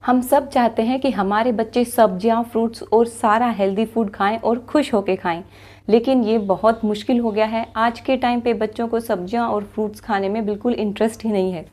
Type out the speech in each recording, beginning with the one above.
हम सब चाहते हैं कि हमारे बच्चे सब्जियां, फ्रूट्स और सारा हेल्दी फूड खाएं और खुश होकर खाएं, लेकिन ये बहुत मुश्किल हो गया है। आज के टाइम पे बच्चों को सब्जियां और फ्रूट्स खाने में बिल्कुल इंटरेस्ट ही नहीं है।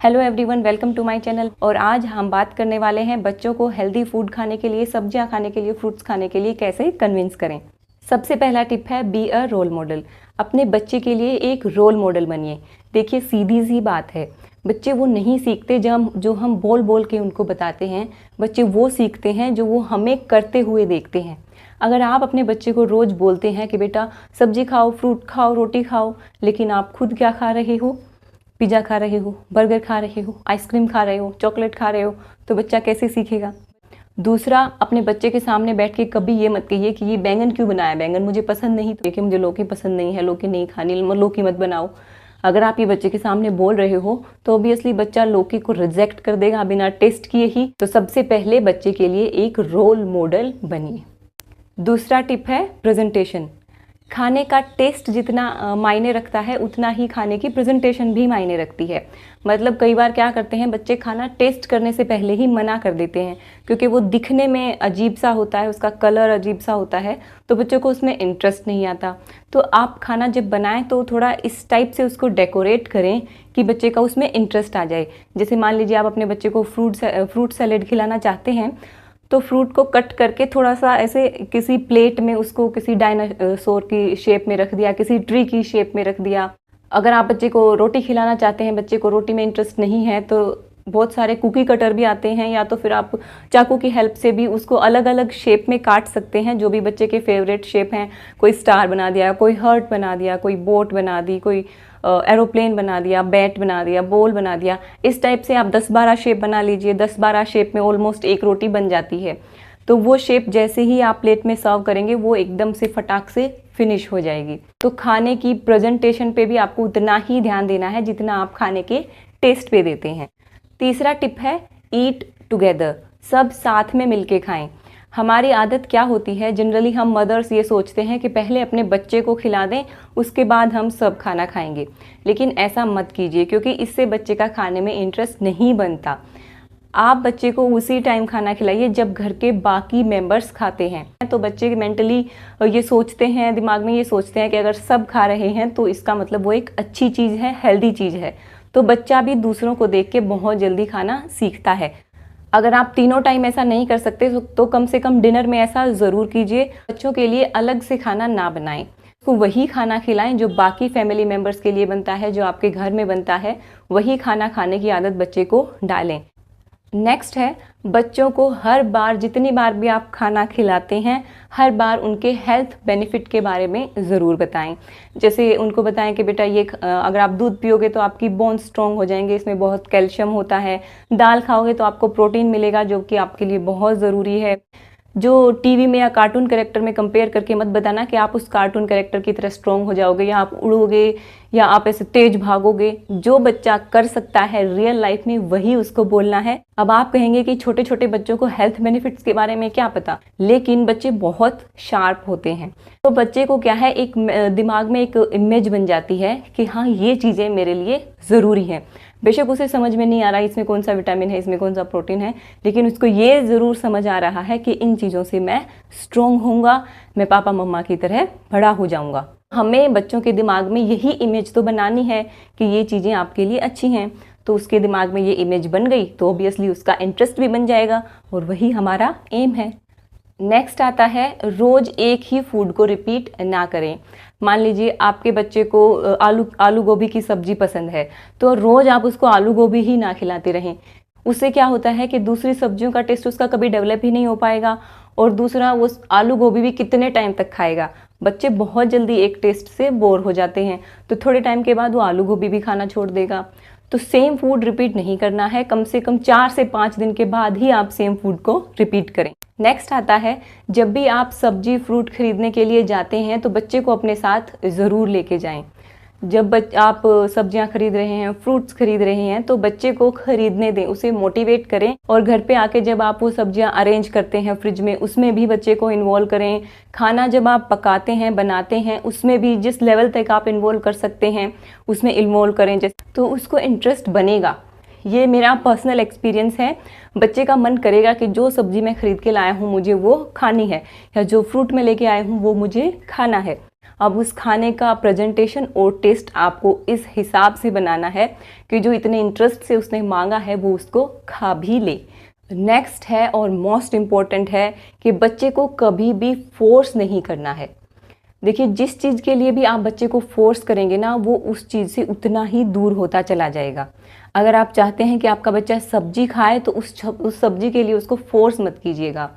Hello everyone, welcome to my channel. और आज हम बात करने वाले हैं बच्चों को हेल्दी फूड खाने के लिए, सब्जियां खाने के लिए, फ्रूट्स खाने के लिए कैसे कन्विंस करें। सबसे पहला टिप है बी अ रोल मॉडल। अपने बच्चे के लिए एक रोल मॉडल बनिए। देखिए, सीधी सी बात है, बच्चे वो नहीं सीखते जो हम बोल बोल के उनको बताते हैं। बच्चे वो सीखते हैं जो वो हमें करते हुए देखते हैं। अगर आप अपने बच्चे को रोज़ बोलते हैं कि बेटा सब्जी खाओ, फ्रूट खाओ, रोटी खाओ, लेकिन आप खुद क्या खा रहे हो? पिज़्ज़ा खा रहे हो, बर्गर खा रहे हो, आइसक्रीम खा रहे हो, चॉकलेट खा रहे हो, तो बच्चा कैसे सीखेगा? दूसरा, अपने बच्चे के सामने बैठ के कभी ये मत कहिए कि ये बैंगन क्यों बनाया, बैंगन मुझे पसंद नहीं, तो कि मुझे लौकी पसंद नहीं है, लौकी नहीं खानी, लौकी मत बनाओ। अगर आप ये बच्चे के सामने बोल रहे हो तो ऑब्वियसली बच्चा लौकी को रिजेक्ट कर देगा बिना टेस्ट किए ही। तो सबसे पहले बच्चे के लिए एक रोल मॉडल बनिए। दूसरा टिप है प्रेजेंटेशन। खाने का टेस्ट जितना मायने रखता है उतना ही खाने की प्रेजेंटेशन भी मायने रखती है। मतलब कई बार क्या करते हैं बच्चे, खाना टेस्ट करने से पहले ही मना कर देते हैं क्योंकि वो दिखने में अजीब सा होता है, उसका कलर अजीब सा होता है, तो बच्चों को उसमें इंटरेस्ट नहीं आता। तो आप खाना जब बनाएं तो थोड़ा इस टाइप से उसको डेकोरेट करें कि बच्चे का उसमें इंटरेस्ट आ जाए। जैसे मान लीजिए आप अपने बच्चे को फ्रूट सैलेड खिलाना चाहते हैं, तो फ्रूट को कट करके थोड़ा सा ऐसे किसी प्लेट में उसको किसी डायनासोर की शेप में रख दिया, किसी ट्री की शेप में रख दिया। अगर आप बच्चे को रोटी खिलाना चाहते हैं, बच्चे को रोटी में इंटरेस्ट नहीं है, तो बहुत सारे कुकी कटर भी आते हैं, या तो फिर आप चाकू की हेल्प से भी उसको अलग अलग शेप में काट सकते हैं, जो भी बच्चे के फेवरेट शेप हैं। कोई स्टार बना दिया, कोई हार्ट बना दिया, कोई बोट बना दी, कोई एरोप्लेन बना दिया, बैट बना दिया, बॉल बना दिया। इस टाइप से आप 10-12 शेप बना लीजिए। 10-12 शेप में ऑलमोस्ट एक रोटी बन जाती है। तो वो शेप जैसे ही आप प्लेट में सर्व करेंगे वो एकदम से फटाक से फिनिश हो जाएगी। तो खाने की प्रेजेंटेशन पे भी आपको उतना ही ध्यान देना है जितना आप खाने के टेस्ट पे देते हैं। तीसरा टिप है ईट टुगेदर। सब साथ में मिलके खाएं। हमारी आदत क्या होती है, जनरली हम मदर्स ये सोचते हैं कि पहले अपने बच्चे को खिला दें, उसके बाद हम सब खाना खाएंगे। लेकिन ऐसा मत कीजिए, क्योंकि इससे बच्चे का खाने में इंटरेस्ट नहीं बनता। आप बच्चे को उसी टाइम खाना खिलाइए जब घर के बाकी मेंबर्स खाते हैं। तो बच्चे मेंटली ये सोचते हैं, दिमाग में ये सोचते हैं कि अगर सब खा रहे हैं तो इसका मतलब वो एक अच्छी चीज़ है, हेल्दी चीज़ है। तो बच्चा भी दूसरों को देख के बहुत जल्दी खाना सीखता है। अगर आप तीनों टाइम ऐसा नहीं कर सकते तो कम से कम डिनर में ऐसा ज़रूर कीजिए। बच्चों के लिए अलग से खाना ना बनाएं, तो वही खाना खिलाएं जो बाकी फैमिली मेम्बर्स के लिए बनता है, जो आपके घर में बनता है, वही खाना खाने की आदत बच्चे को डालें। नेक्स्ट है, बच्चों को हर बार, जितनी बार भी आप खाना खिलाते हैं, हर बार उनके हेल्थ बेनिफिट के बारे में ज़रूर बताएं। जैसे उनको बताएं कि बेटा ये अगर आप दूध पियोगे तो आपकी बोन स्ट्रॉन्ग हो जाएंगे, इसमें बहुत कैल्शियम होता है। दाल खाओगे तो आपको प्रोटीन मिलेगा, जो कि आपके लिए बहुत ज़रूरी है। जो टीवी में या कार्टून कैरेक्टर में कंपेयर करके मत बताना कि आप उस कार्टून कैरेक्टर की तरह स्ट्रॉन्ग हो जाओगे, या आप उड़ोगे, या आप ऐसे तेज भागोगे। जो बच्चा कर सकता है रियल लाइफ में वही उसको बोलना है। अब आप कहेंगे कि छोटे छोटे बच्चों को हेल्थ बेनिफिट्स के बारे में क्या पता, लेकिन बच्चे बहुत शार्प होते हैं। तो बच्चे को क्या है, एक दिमाग में एक इमेज बन जाती है कि हाँ ये चीज़ें मेरे लिए ज़रूरी हैं। बेशक उसे समझ में नहीं आ रहा इसमें कौन सा विटामिन है, इसमें कौन सा प्रोटीन है, लेकिन उसको ये ज़रूर समझ आ रहा है कि इन चीज़ों से मैं स्ट्रॉन्ग होऊंगा, मैं पापा मम्मा की तरह बड़ा हो जाऊंगा। हमें बच्चों के दिमाग में यही इमेज तो बनानी है कि ये चीज़ें आपके लिए अच्छी हैं। तो उसके दिमाग में ये इमेज बन गई तो ऑब्वियसली उसका इंटरेस्ट भी बन जाएगा, और वही हमारा एम है। नेक्स्ट आता है, रोज़ एक ही फूड को रिपीट ना करें। मान लीजिए आपके बच्चे को आलू गोभी की सब्जी पसंद है, तो रोज़ आप उसको आलू गोभी ही ना खिलाते रहें। उससे क्या होता है कि दूसरी सब्जियों का टेस्ट उसका कभी डेवलप ही नहीं हो पाएगा, और दूसरा वो आलू गोभी भी कितने टाइम तक खाएगा। बच्चे बहुत जल्दी एक टेस्ट से बोर हो जाते हैं, तो थोड़े टाइम के बाद वो आलू गोभी भी खाना छोड़ देगा। तो सेम फूड रिपीट नहीं करना है, कम से कम 4 से 5 दिन के बाद ही आप सेम फूड को रिपीट करें। नेक्स्ट आता है, जब भी आप सब्जी फ्रूट खरीदने के लिए जाते हैं तो बच्चे को अपने साथ ज़रूर लेके जाएं। जब आप सब्जियां खरीद रहे हैं, फ्रूट्स खरीद रहे हैं, तो बच्चे को खरीदने दें, उसे मोटिवेट करें। और घर पे आके जब आप वो सब्जियां अरेंज करते हैं फ्रिज में, उसमें भी बच्चे को इन्वॉल्व करें। खाना जब आप पकाते हैं, बनाते हैं, उसमें भी जिस लेवल तक आप इन्वॉल्व कर सकते हैं उसमें इन्वॉल्व करें, तो उसको इंटरेस्ट बनेगा। ये मेरा पर्सनल एक्सपीरियंस है। बच्चे का मन करेगा कि जो सब्जी मैं खरीद के लाया हूँ मुझे वो खानी है, या जो फ्रूट मैं लेके आया हूँ वो मुझे खाना है। अब उस खाने का प्रेजेंटेशन और टेस्ट आपको इस हिसाब से बनाना है कि जो इतने इंटरेस्ट से उसने मांगा है वो उसको खा भी ले। नेक्स्ट है और मोस्ट इम्पॉर्टेंट है कि बच्चे को कभी भी फोर्स नहीं करना है। देखिए, जिस चीज़ के लिए भी आप बच्चे को फोर्स करेंगे ना, वो उस चीज़ से उतना ही दूर होता चला जाएगा। अगर आप चाहते हैं कि आपका बच्चा सब्जी खाए तो उस सब्जी के लिए उसको फोर्स मत कीजिएगा।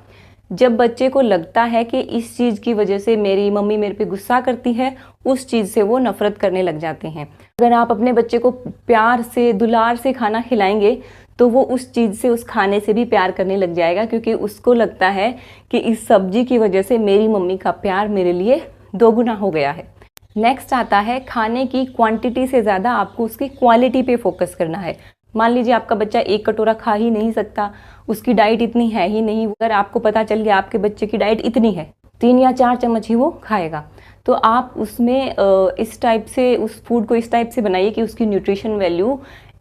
जब बच्चे को लगता है कि इस चीज़ की वजह से मेरी मम्मी मेरे पे गुस्सा करती है, उस चीज़ से वो नफरत करने लग जाते हैं। अगर आप अपने बच्चे को प्यार से, दुलार से खाना खिलाएंगे तो वो उस चीज़ से, उस खाने से भी प्यार करने लग जाएगा, क्योंकि उसको लगता है कि इस सब्जी की वजह से मेरी मम्मी का प्यार मेरे लिए दोगुना हो गया है। नेक्स्ट आता है, खाने की क्वांटिटी से ज़्यादा आपको उसकी क्वालिटी पे फोकस करना है। मान लीजिए आपका बच्चा 1 कटोरा खा ही नहीं सकता, उसकी डाइट इतनी है ही नहीं। अगर आपको पता चल गया आपके बच्चे की डाइट इतनी है, 3 या 4 चम्मच ही वो खाएगा, तो आप उसमें इस टाइप से, उस फूड को इस टाइप से बनाइए कि उसकी न्यूट्रिशन वैल्यू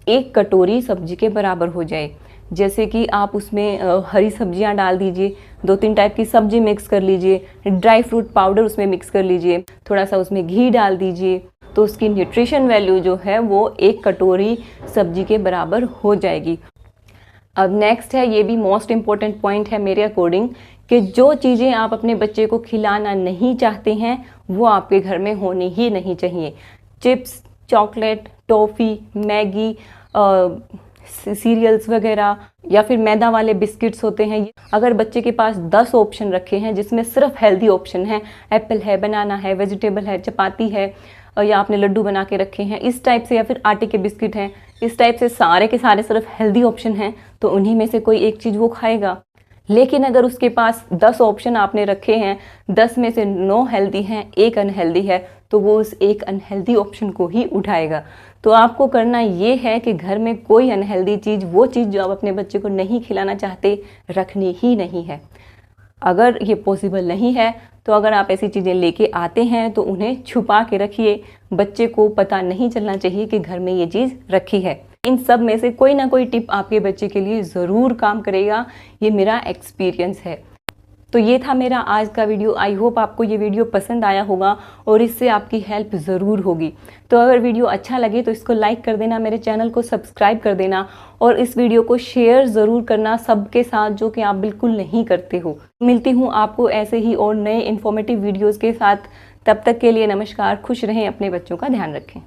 1 कटोरी सब्जी के बराबर हो जाए। जैसे कि आप उसमें हरी सब्जियां डाल दीजिए, 2-3 टाइप की सब्जी मिक्स कर लीजिए, ड्राई फ्रूट पाउडर उसमें मिक्स कर लीजिए, थोड़ा सा उसमें घी डाल दीजिए, तो उसकी न्यूट्रिशन वैल्यू जो है वो 1 कटोरी सब्जी के बराबर हो जाएगी। अब नेक्स्ट है, ये भी मोस्ट इम्पॉर्टेंट पॉइंट है मेरे अकॉर्डिंग, कि जो चीज़ें आप अपने बच्चे को खिलाना नहीं चाहते हैं वो आपके घर में होनी ही नहीं चाहिए। Chips, chocolate, toffee, Maggi, cereals वगैरह, या फिर मैदा वाले बिस्किट्स होते हैं। अगर बच्चे के पास 10 ऑप्शन रखे हैं जिसमें सिर्फ हेल्दी ऑप्शन है, एप्पल है, बनाना है, वेजिटेबल है, चपाती है, या आपने लड्डू बना के रखे हैं इस टाइप से, या फिर आटे के बिस्किट हैं, इस टाइप से सारे के सारे सिर्फ हेल्दी ऑप्शन हैं, तो उन्हीं में से कोई एक चीज़ वो खाएगा। लेकिन अगर उसके पास 10 ऑप्शन आपने रखे हैं, 10 में से 9 हेल्दी हैं, 1 अनहेल्दी है, तो वो उस एक अनहेल्दी ऑप्शन को ही उठाएगा। तो आपको करना ये है कि घर में कोई अनहेल्दी चीज़, वो चीज़ जो आप अपने बच्चे को नहीं खिलाना चाहते, रखनी ही नहीं है। अगर ये पॉसिबल नहीं है तो अगर आप ऐसी चीज़ें लेके आते हैं तो उन्हें छुपा के रखिए। बच्चे को पता नहीं चलना चाहिए कि घर में ये चीज़ रखी है। इन सब में से कोई ना कोई टिप आपके बच्चे के लिए ज़रूर काम करेगा, ये मेरा एक्सपीरियंस है। तो ये था मेरा आज का वीडियो। आई होप आपको ये वीडियो पसंद आया होगा और इससे आपकी हेल्प ज़रूर होगी। तो अगर वीडियो अच्छा लगे तो इसको लाइक कर देना, मेरे चैनल को सब्सक्राइब कर देना, और इस वीडियो को शेयर ज़रूर करना सबके साथ, जो कि आप बिल्कुल नहीं करते हो। मिलती हूँ आपको ऐसे ही और नए इन्फॉर्मेटिव वीडियोज़ के साथ। तब तक के लिए नमस्कार, खुश रहें, अपने बच्चों का ध्यान रखें।